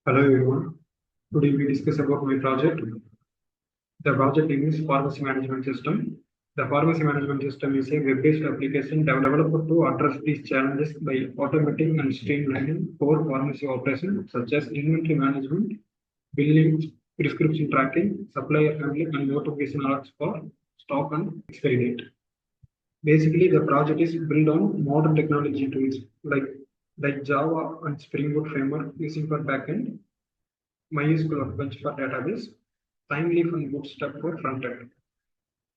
Hello everyone. Today we discuss about my project. The project name is Pharmacy Management System. The Pharmacy Management System is a web-based application developed to address these challenges by automating and streamlining core pharmacy operations such as inventory management, billing, prescription tracking, supplier handling, and notification alerts for stock and expiry date. Basically, the project is built on modern technology tools like Java and Spring Boot framework using for backend, MySQL workbench for database, Timeleaf and Bootstrap for frontend,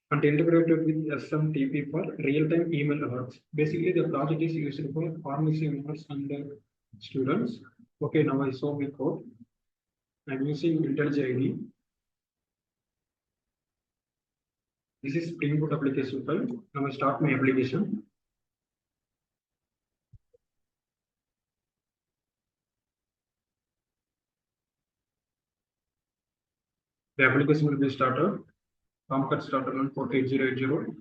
and integrated with SMTP for real-time email alerts. Basically, the project is used for pharmacy owners and students. Okay, now I saw my code. I'm using IntelliJ IDE. This is Spring Boot application file. Now I start my application. The application will be started. Tomcat started on port 8080.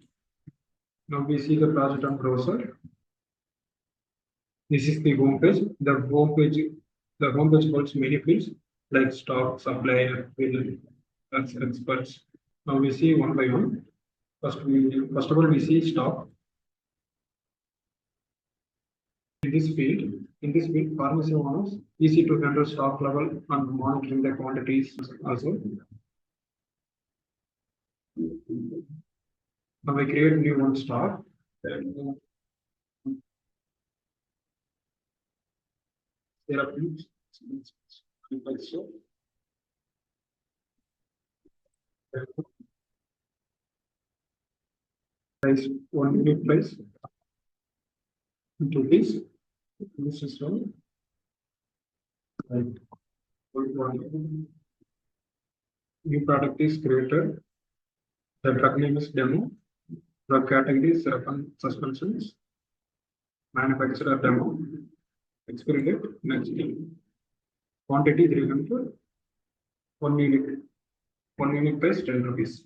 Now we see the project on browser. This is the home page. The home page holds many fields like stock, supplier, bill, experts. Now we see one by one. First of all, we see stock. In this field, pharmacy owners easy to handle stock level and monitoring the quantities also. Now we create new one stock. There are fields. Price 1 unit price into this is one. Right. New product is created. The drug name is demo. Drug category is suspensions. Manufacturer demo. Expiry date next day. Quantity 300. 1 unit. 1 unit price 10 rupees.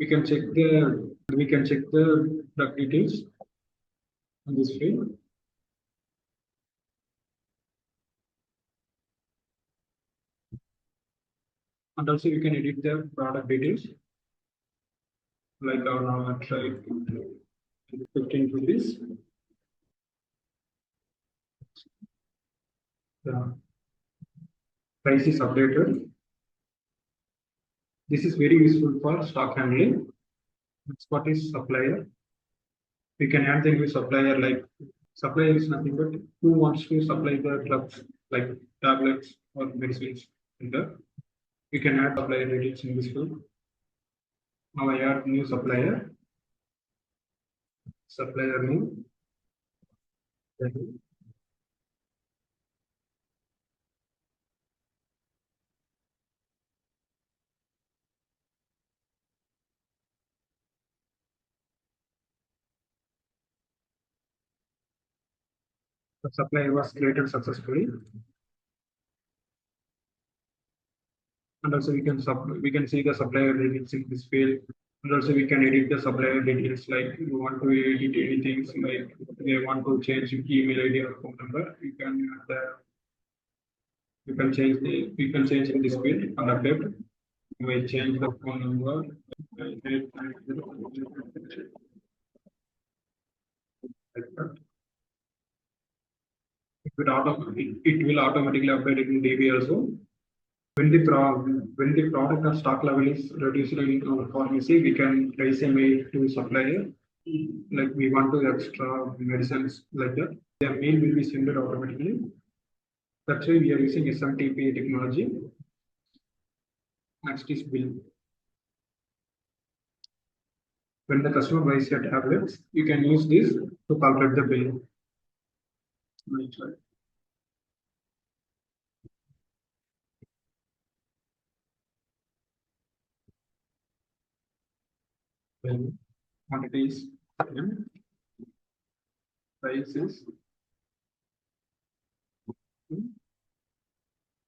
We can check the drug details on this field. And also you can edit the product details. Like now try 15 rupees. The price is updated. This is very useful for stock handling. Next part is supplier. We can add the new supplier, like supplier is nothing but who wants to supply the drugs like tablets or medicines in the. We can add supplier details in this field. Now I add new supplier. Supplier name. The supplier was created successfully. And also we can see the supplier details in this field. And also we can edit the supplier details, like you want to edit anything, like they want to change email ID or phone number, you can change in this field and update. You may change the phone number. It will automatically update it in DB also. When the product or stock level is reduced in our pharmacy, we can raise a mail to supplier. Like we want to extra medicines like that. The mail will be sent automatically. That's why we are using SMTP technology. Next is bill. When the customer buys your tablets, you can use this to calculate the bill. Bill quantities, prices.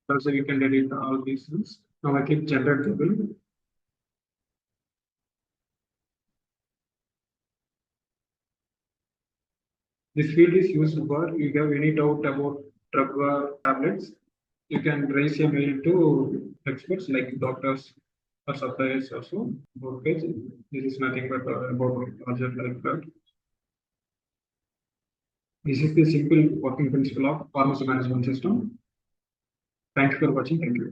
Also, you can delete all these things. Now I click generate the bill. This field is used for if you have any doubt about drug or tablets, you can raise a mail to experts like doctors or suppliers also. Okay, this is nothing but about a project like that. This is the simple working principle of pharmacy management system. Thanks for watching. Thank you.